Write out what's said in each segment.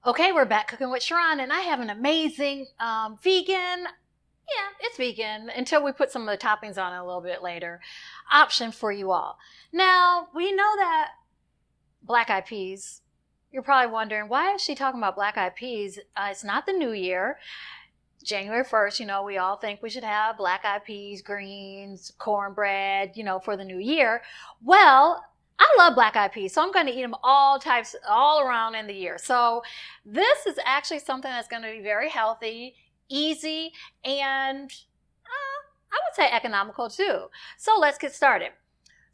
Okay, we're back cooking with Sharon, and I have an amazing vegan, yeah, it's vegan until we put some of the toppings on it a little bit later, option for you all. Now, we know that black eyed peas, you're probably wondering, why is she talking about black eyed peas? It's not the new year. January 1st, we all think we should have black eyed peas, greens, cornbread, for the new year. Well, I love black eyed peas, so I'm going to eat them all types, all around in the year. So this is actually something that's going to be very healthy, easy, and I would say economical too. So let's get started.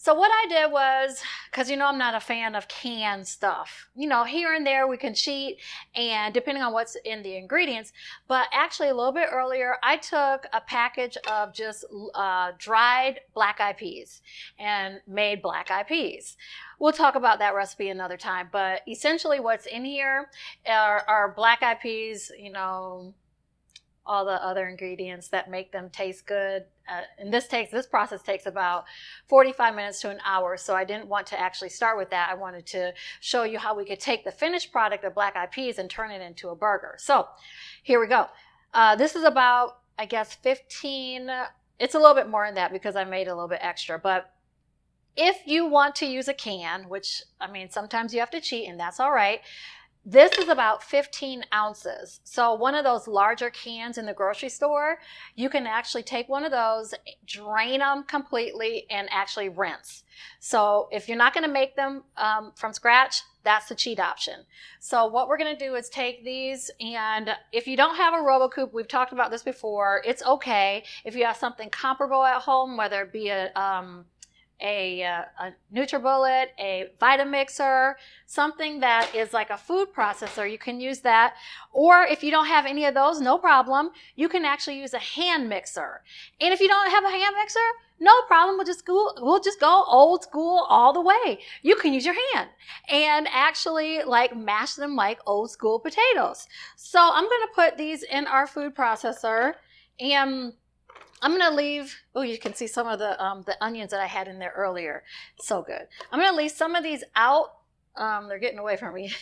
So what I did was, because I'm not a fan of canned stuff. Here and there we can cheat, and depending on what's in the ingredients. But actually a little bit earlier, I took a package of just dried black eyed peas and made black eyed peas. We'll talk about that recipe another time. But essentially what's in here are black eyed peas, all the other ingredients that make them taste good. And this process takes about 45 minutes to an hour. So I didn't want to actually start with that. I wanted to show you how we could take the finished product of black eyed peas and turn it into a burger. So here we go. This is about, I guess, 15. It's a little bit more than that because I made a little bit extra. But if you want to use a can, which, sometimes you have to cheat, and that's all right. This is about 15 ounces. So one of those larger cans in the grocery store, you can actually take one of those, drain them completely, and actually rinse. So if you're not going to make them from scratch, that's the cheat option. So what we're going to do is take these, and if you don't have a RoboCoupe, we've talked about this before, it's okay. If you have something comparable at home, whether it be a NutriBullet, a Vitamixer, something that is like a food processor, you can use that. Or if you don't have any of those, no problem. You can actually use a hand mixer. And if you don't have a hand mixer, no problem. We'll just go old school all the way. You can use your hand and actually mash them like old school potatoes. So I'm going to put these in our food processor, and I'm going to leave, you can see some of the onions that I had in there earlier. So good. I'm going to leave some of these out. They're getting away from me.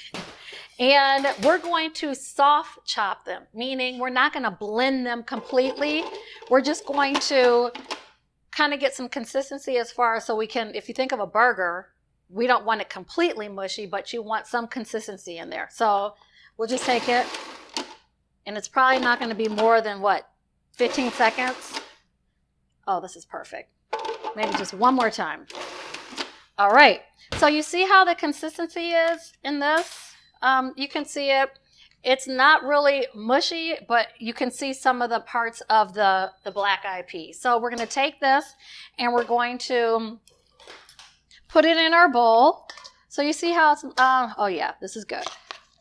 And we're going to soft chop them, meaning we're not going to blend them completely. We're just going to kind of get some consistency as far as so we can, if you think of a burger, we don't want it completely mushy, but you want some consistency in there. So we'll just take it, and it's probably not going to be more than 15 seconds. Oh, this is perfect. Maybe just one more time. All right. So you see how the consistency is in this? You can see it. It's not really mushy, but you can see some of the parts of the black eyed pea. So we're going to take this, and we're going to put it in our bowl. So you see how it's, oh yeah, this is good.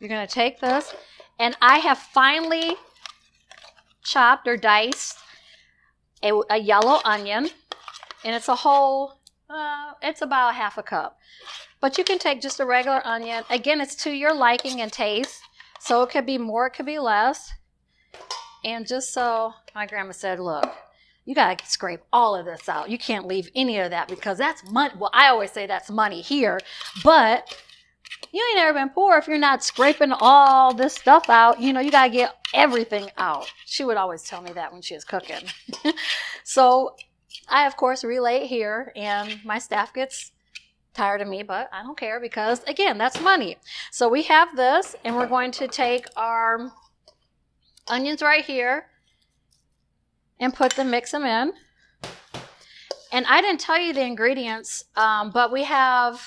You're going to take this, and I have finely chopped or diced a yellow onion, and it's a whole, it's about half a cup. But you can take just a regular onion. Again, it's to your liking and taste. So it could be more, it could be less. And just so my grandma said, look, you got to scrape all of this out. You can't leave any of that because that's money. Well, I always say that's money here, but you ain't never been poor if you're not scraping all this stuff out. You got to get everything out. She would always tell me that when she was cooking. So I, of course, relay it here, and my staff gets tired of me, but I don't care because, again, that's money. So we have this, and we're going to take our onions right here and mix them in. And I didn't tell you the ingredients, but we have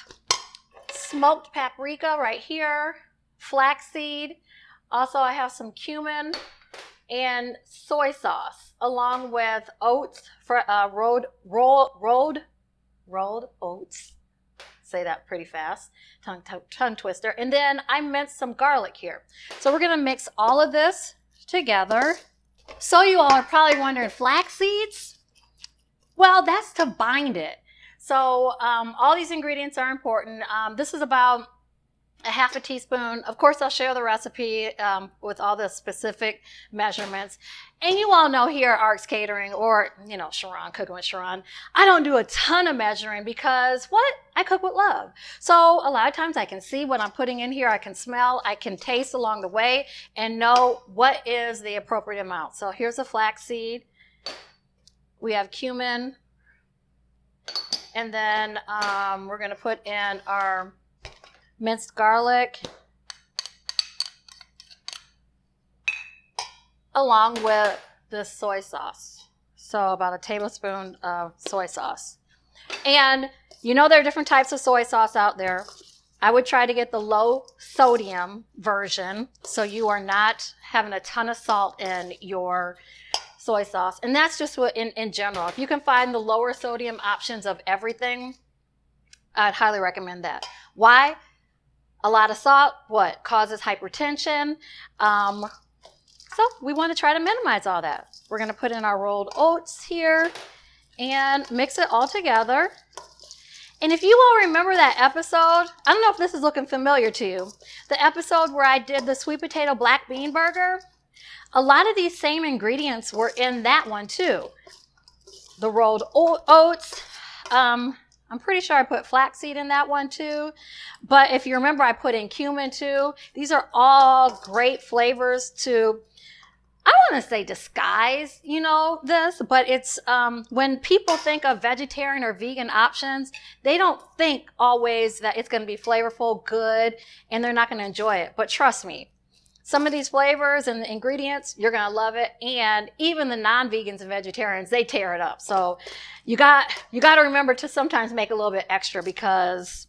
smoked paprika right here, flaxseed. Also, I have some cumin and soy sauce, along with oats, for rolled oats. Say that pretty fast, tongue twister. And then I minced some garlic here. So we're going to mix all of this together. So you all are probably wondering, flax seeds? Well, that's to bind it. So all these ingredients are important. This is about a half a teaspoon. Of course, I'll share the recipe with all the specific measurements. And you all know here at ARC's Catering, or, Sharon, Cooking with Sharon, I don't do a ton of measuring because what? I cook with love. So a lot of times I can see what I'm putting in here. I can smell, I can taste along the way and know what is the appropriate amount. So here's a flaxseed. We have cumin. And then we're going to put in our minced garlic along with this soy sauce. So about a tablespoon of soy sauce. And you know there are different types of soy sauce out there. I would try to get the low sodium version so you are not having a ton of salt in your soy sauce. And that's just what in general. If you can find the lower sodium options of everything, I'd highly recommend that. Why? A lot of salt, what? Causes hypertension. So we want to try to minimize all that. We're going to put in our rolled oats here and mix it all together. And if you all remember that episode, I don't know if this is looking familiar to you, the episode where I did the sweet potato black bean burger, a lot of these same ingredients were in that one too. The rolled oats, I'm pretty sure I put flaxseed in that one too. But if you remember, I put in cumin too. These are all great flavors to, I want to say disguise, this, but it's when people think of vegetarian or vegan options, they don't think always that it's going to be flavorful, good, and they're not going to enjoy it. But trust me, some of these flavors and the ingredients, you're going to love it. And even the non-vegans and vegetarians, they tear it up. So you got to remember to sometimes make a little bit extra because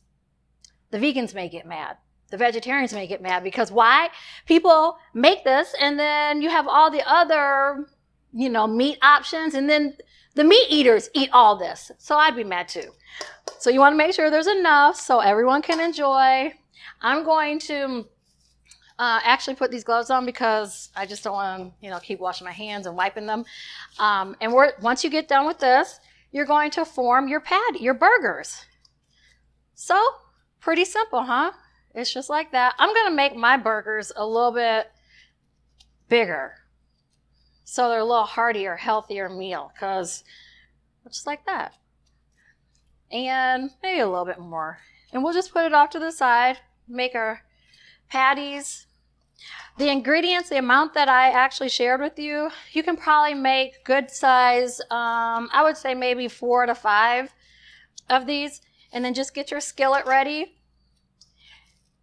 the vegans may get mad. The vegetarians may get mad because why? People make this and then you have all the other, meat options, and then the meat eaters eat all this. So I'd be mad too. So you want to make sure there's enough so everyone can enjoy. I'm going to actually put these gloves on because I just don't want to, keep washing my hands and wiping them. And once you get done with this, you're going to form your burgers. So pretty simple, huh? It's just like that. I'm going to make my burgers a little bit bigger so they're a little heartier, healthier meal because just like that. And maybe a little bit more. And we'll just put it off to the side, make our patties. The ingredients, the amount that I actually shared with you, you can probably make good size, I would say maybe 4 to 5 of these. And then just get your skillet ready.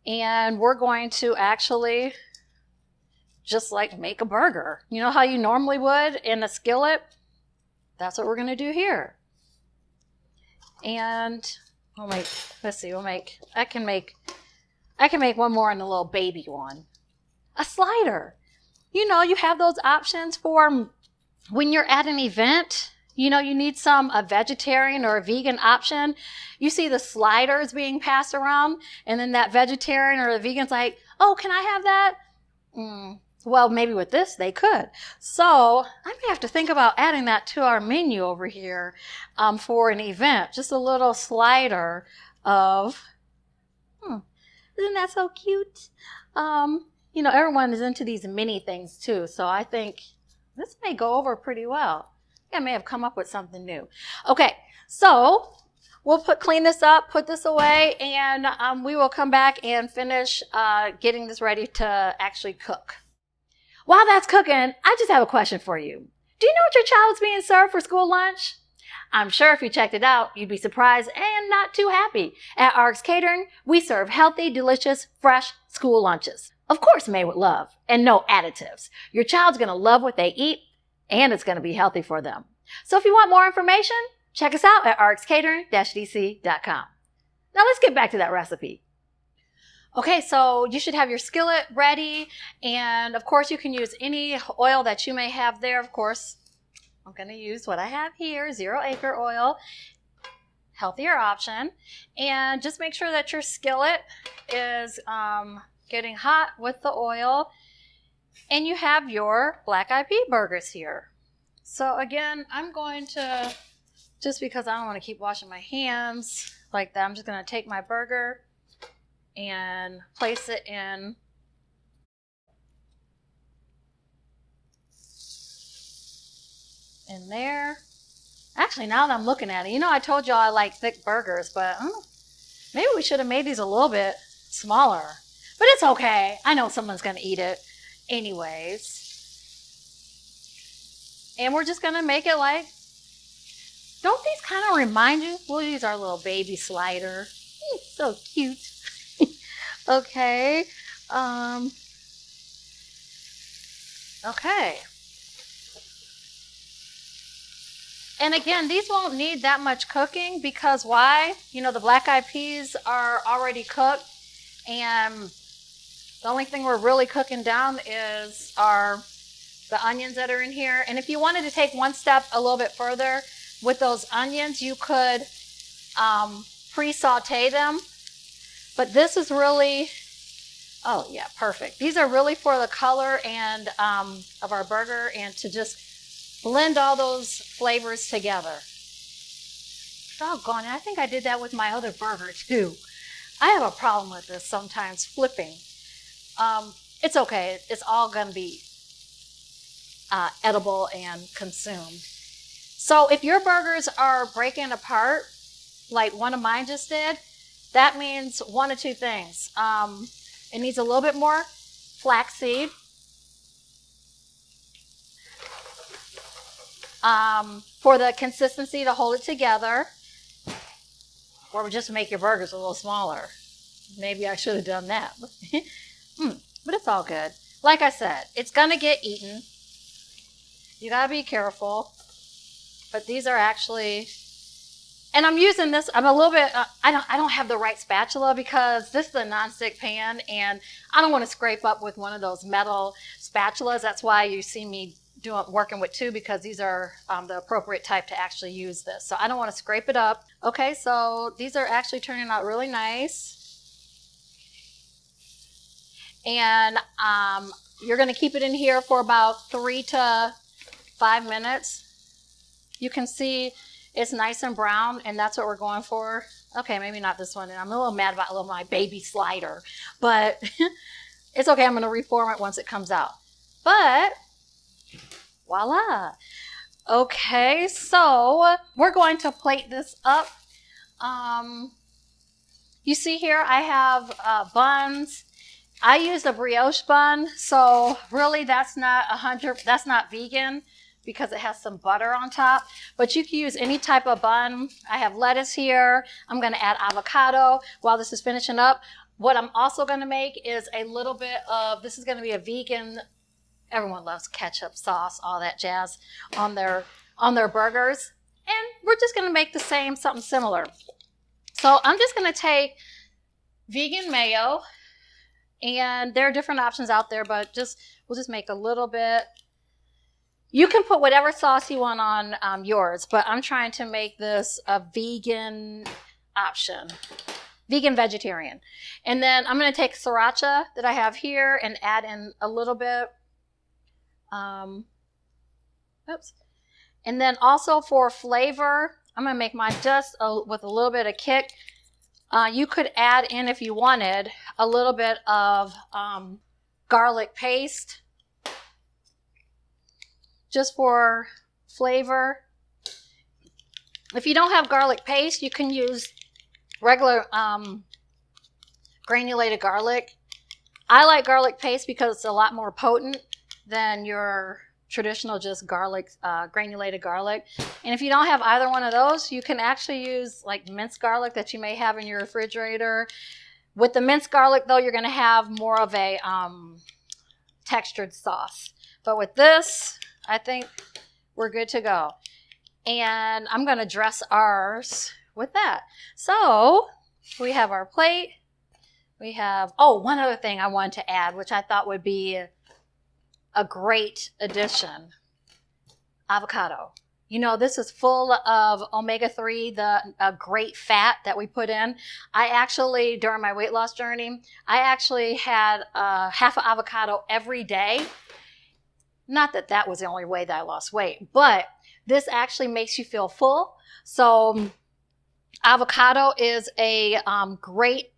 And we're going to actually just like make a burger. You know how you normally would in a skillet? That's what we're going to do here. And I can make one more in a little baby one. A slider. You have those options for when you're at an event. You need a vegetarian or a vegan option. You see the sliders being passed around, and then that vegetarian or the vegan's like, oh, can I have that? Well, maybe with this, they could. So I may have to think about adding that to our menu over here for an event. Just a little slider of, isn't that so cute? Everyone is into these mini things too. So I think this may go over pretty well. I may have come up with something new. Okay, so we'll clean this up, put this away, and we will come back and finish getting this ready to actually cook. While that's cooking, I just have a question for you. Do you know what your child's being served for school lunch? I'm sure if you checked it out, you'd be surprised and not too happy. At RX Catering, we serve healthy, delicious, fresh school lunches. Of course, made with love and no additives. Your child's going to love what they eat, and it's going to be healthy for them. So if you want more information, check us out at rxcatering-dc.com. Now let's get back to that recipe. Okay, so you should have your skillet ready, and of course you can use any oil that you may have there. Of course, I'm going to use what I have here, 0 acre oil, healthier option. And just make sure that your skillet is getting hot with the oil. And you have your black eyed pea burgers here. So again, I'm going to, just because I don't want to keep washing my hands like that, I'm just going to take my burger and place it in there. Actually, now that I'm looking at it, I told y'all I like thick burgers, but Maybe we should have made these a little bit smaller, but it's okay. I know someone's going to eat it anyways. And we're just going to make it like, don't these kind of remind you? We'll use our little baby slider. He's so cute. Okay. Okay. And again, these won't need that much cooking because why? You know, the black eyed peas are already cooked, and the only thing we're really cooking down is the onions that are in here. And if you wanted to take one step a little bit further with those onions, you could pre-saute them. But this is really, oh yeah, perfect. These are really for the color and of our burger and to just blend all those flavors together. Doggone it, I think I did that with my other burger too. I have a problem with this sometimes, flipping. It's okay, it's all gonna be edible and consumed. So if your burgers are breaking apart, like one of mine just did, that means one of two things. It needs a little bit more flaxseed. For the consistency to hold it together, or just make your burgers a little smaller. Maybe I should have done that. But it's all good. Like I said, it's gonna get eaten. You gotta be careful. But these are actually, and I'm using this. I'm a little bit. I don't have the right spatula because this is a nonstick pan, and I don't want to scrape up with one of those metal spatulas. That's why you see me working with two, because these are the appropriate type to actually use this. So I don't want to scrape it up. Okay, so these are actually turning out really nice. And you're going to keep it in here for about 3 to 5 minutes. You can see it's nice and brown, and that's what we're going for. Okay, maybe not this one. And I'm a little mad about my baby slider, but it's okay. I'm going to reform it once it comes out. But voila. Okay, so we're going to plate this up. You see here I have buns. I use a brioche bun, so really that's not vegan because it has some butter on top, but you can use any type of bun. I have lettuce here. I'm going to add avocado while this is finishing up. What I'm also going to make is a little bit of, this is going to be a vegan, everyone loves ketchup, sauce, all that jazz on their burgers. And we're just going to make the same, something similar. So I'm just going to take vegan mayo, and there are different options out there, but we'll just make a little bit. You can put whatever sauce you want on yours, but I'm trying to make this a vegan option, vegan vegetarian. And then I'm going to take sriracha that I have here and add in a little bit. Oops. And then also for flavor, I'm going to make mine just with a little bit of kick. You could add in, if you wanted, a little bit of garlic paste just for flavor. If you don't have garlic paste, you can use regular granulated garlic. I like garlic paste because it's a lot more potent than your traditional just garlic, granulated garlic. And if you don't have either one of those, you can actually use like minced garlic that you may have in your refrigerator. With the minced garlic though, you're gonna have more of a textured sauce. But with this, I think we're good to go. And I'm gonna dress ours with that. So we have our plate. We have, oh, one other thing I wanted to add, which I thought would be a great addition. Avocado. You know, this is full of omega-3, the great fat that we put in. I actually, during my weight loss journey, I actually had half an avocado every day. Not that that was the only way that I lost weight, but this actually makes you feel full. So avocado is a great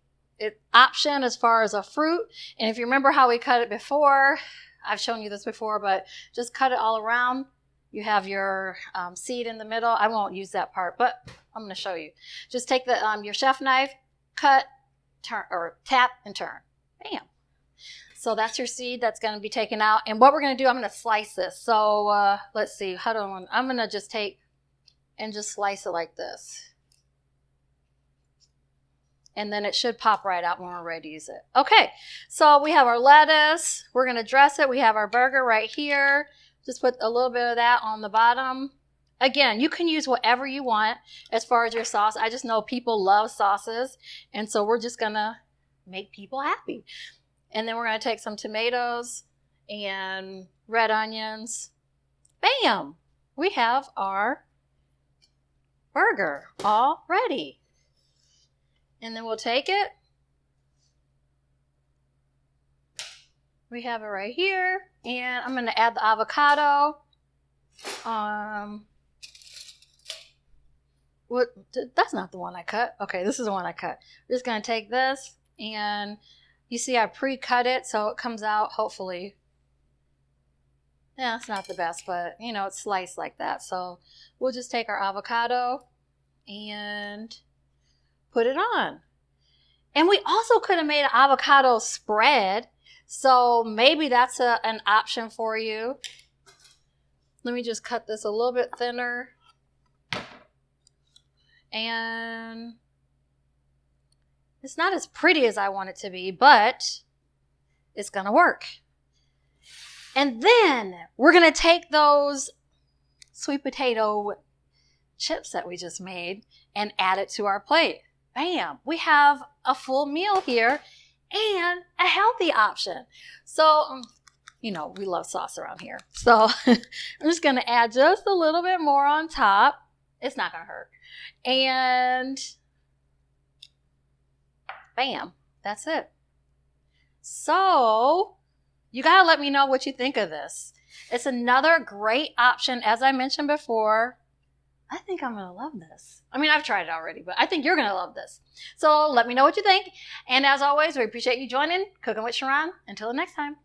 option as far as a fruit. And if you remember how we cut it before, I've shown you this before, but just cut it all around. You have your seed in the middle. I won't use that part, but I'm going to show you. Just take your chef knife, cut, turn, or tap and turn. Bam. So that's your seed that's going to be taken out. And what we're going to do, I'm going to slice this. So let's see. I'm going to just take and just slice it like this. And then it should pop right out when we're ready to use it. Okay, so we have our lettuce. We're going to dress it. We have our burger right here. Just put a little bit of that on the bottom. Again, you can use whatever you want as far as your sauce. I just know people love sauces, and so we're just going to make people happy. And then we're going to take some tomatoes and red onions. Bam! We have our burger all ready. And then we'll take it. We have it right here. And I'm going to add the avocado. That's not the one I cut. Okay, this is the one I cut. We're just going to take this, and you see I pre-cut it so it comes out, hopefully. Yeah, it's not the best, but you know, it's sliced like that. So we'll just take our avocado and put it on. And we also could have made an avocado spread. So maybe that's an option for you. Let me just cut this a little bit thinner. And it's not as pretty as I want it to be, but it's going to work. And then we're going to take those sweet potato chips that we just made and add it to our plate. Bam! We have a full meal here and a healthy option. So, you know, we love sauce around here. So I'm just going to add just a little bit more on top. It's not going to hurt. And bam, that's it. So you got to let me know what you think of this. It's another great option. As I mentioned before, I think I'm going to love this. I mean, I've tried it already, but I think you're going to love this. So let me know what you think. And as always, we appreciate you joining Cooking with Sharon. Until the next time.